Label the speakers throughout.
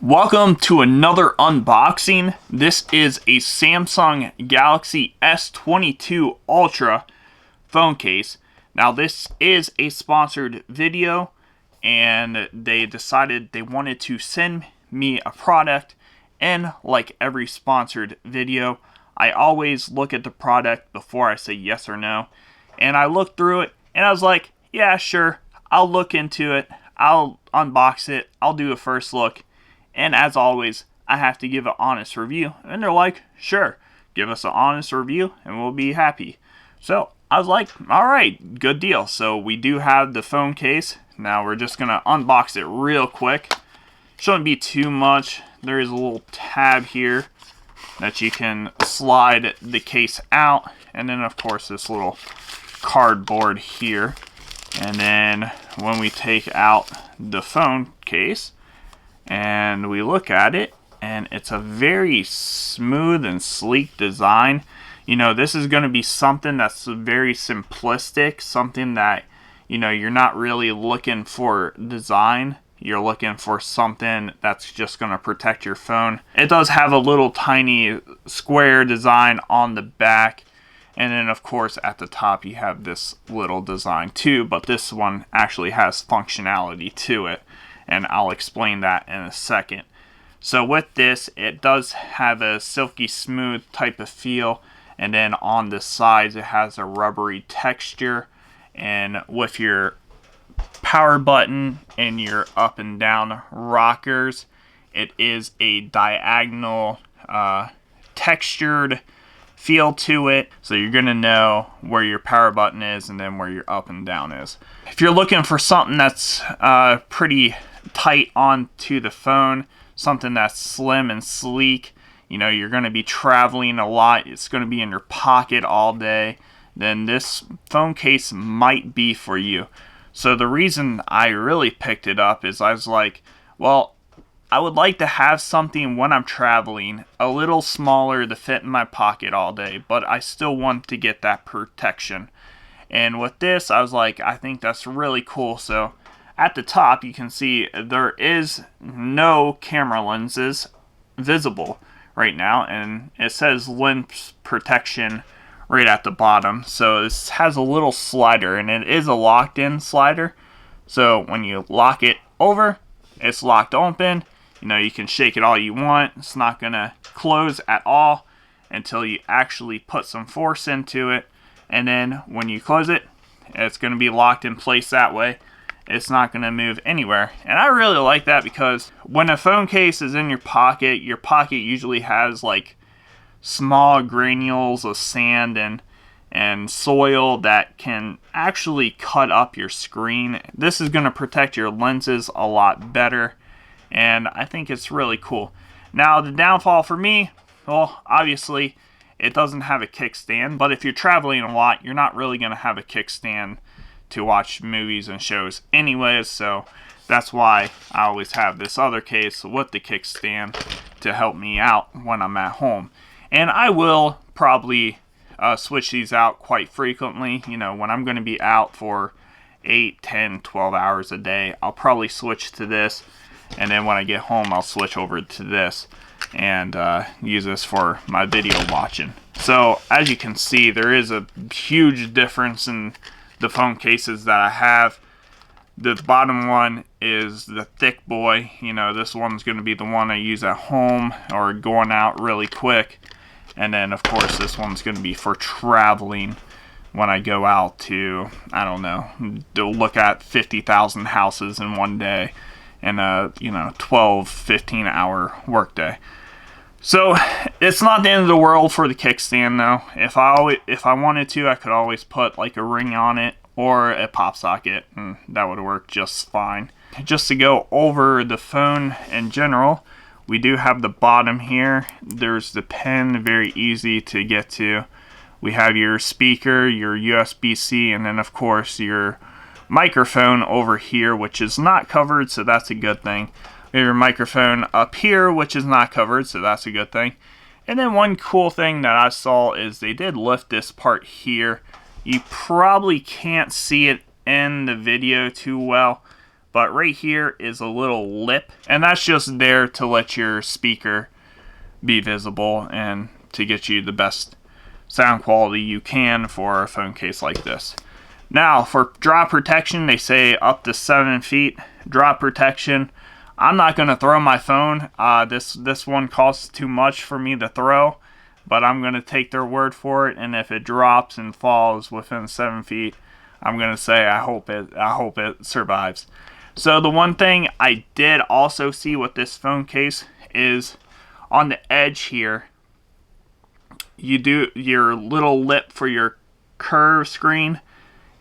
Speaker 1: Welcome to another unboxing. This is a Samsung Galaxy S22 Ultra phone case. Now this is a sponsored video and they decided they wanted to send me a product, and like every sponsored video, I always look at the product before I say yes or no. And I looked through it and I was like, yeah, sure, I'll look into it, I'll unbox it, I'll do a first look. And as always, I have to give an honest review. And they're like, sure, give us an honest review and we'll be happy. So I was like, all right, good deal. So we do have the phone case. Now we're just going to unbox it real quick. Shouldn't be too much. There is a little tab here that you can slide the case out. And then, of course, this little cardboard here. And then when we take out the phone case, and we look at it, and it's a very smooth and sleek design. You know, this is going to be something that's very simplistic, something that, you know, you're not really looking for design. You're looking for something that's just going to protect your phone. It does have a little tiny square design on the back. And then, of course, at the top you have this little design too, but this one actually has functionality to it. And I'll explain that in a second. So with this, it does have a silky smooth type of feel. And then on the sides, it has a rubbery texture. And with your power button and your up and down rockers, it is a diagonal textured feel to it, so you're gonna know where your power button is and then where your up and down is. If you're looking for something that's pretty tight onto the phone, something that's slim and sleek, you know, you're gonna be traveling a lot, it's gonna be in your pocket all day, then this phone case might be for you. So the reason I really picked it up is I was like, well, I would like to have something when I'm traveling a little smaller to fit in my pocket all day, but I still want to get that protection. And with this, I was like, I think that's really cool. So at the top, you can see there is no camera lenses visible right now, and it says lens protection right at the bottom. So this has a little slider, and it is a locked-in slider. So when you lock it over, it's locked open. You know, you can shake it all you want. It's not going to close at all until you actually put some force into it. And then when you close it, it's going to be locked in place that way. It's not going to move anywhere. And I really like that because when a phone case is in your pocket usually has like small granules of sand and soil that can actually cut up your screen. This is going to protect your lenses a lot better. And I think it's really cool. Now, the downfall for me, well, obviously, it doesn't have a kickstand. But if you're traveling a lot, you're not really going to have a kickstand to watch movies and shows anyways. So that's why I always have this other case with the kickstand to help me out when I'm at home. And I will probably switch these out quite frequently. You know, when I'm going to be out for 8, 10, 12 hours a day, I'll probably switch to this. And then when I get home, I'll switch over to this and use this for my video watching. So as you can see, there is a huge difference in the phone cases that I have. The bottom one is the thick boy. You know, this one's going to be the one I use at home or going out really quick. And then, of course, this one's going to be for traveling when I go out to, I don't know, to look at 50,000 houses in one day. In a 12, 15 hour workday. So it's not the end of the world for the kickstand though. If I wanted to, I could always put like a ring on it or a pop socket, and that would work just fine. Just to go over the phone in general, we do have the bottom here. There's the pen, very easy to get to. We have your speaker, your USB-C, and then of course your microphone over here, which is not covered, so that's a good thing. We have your microphone up here, which is not covered, so that's a good thing. And then one cool thing that I saw is they did lift this part here. You probably can't see it in the video too well, but right here is a little lip, and that's just there to let your speaker be visible and to get you the best sound quality you can for a phone case like this. Now, for drop protection, they say up to 7 feet drop protection. I'm not going to throw my phone. This one costs too much for me to throw, but I'm going to take their word for it, and if it drops and falls within 7 feet, I'm going to say I hope it survives. So the one thing I did also see with this phone case is on the edge here, you do your little lip for your curve screen,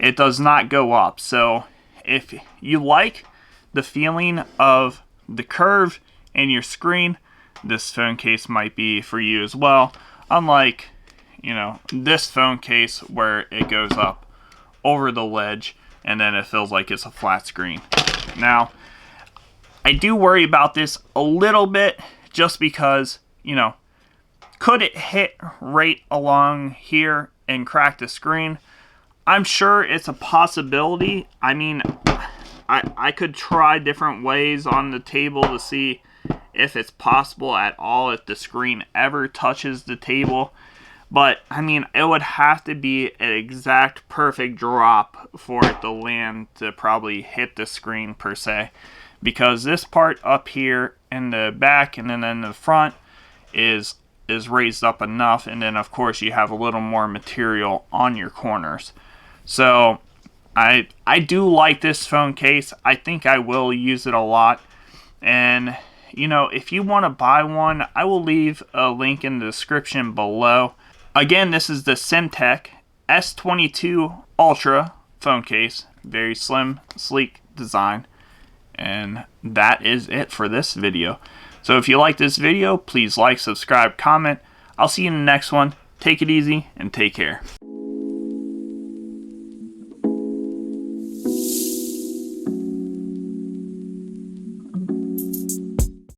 Speaker 1: it does not go up. So if you like the feeling of the curve in your screen, this phone case might be for you as well. Unlike, this phone case where it goes up over the ledge and then it feels like it's a flat screen. Now, I do worry about this a little bit just because, could it hit right along here and crack the screen? I'm sure it's a possibility. I mean, I could try different ways on the table to see if it's possible at all if the screen ever touches the table. But, I mean, it would have to be an exact perfect drop for it to land to probably hit the screen per se. Because this part up here in the back and then in the front is raised up enough. And then, of course, you have a little more material on your corners. So, I do like this phone case. I think I will use it a lot. And, if you want to buy one, I will leave a link in the description below. Again, this is the Simtect S22 Ultra phone case. Very slim, sleek design. And that is it for this video. So if you like this video, please like, subscribe, comment. I'll see you in the next one. Take it easy and take care.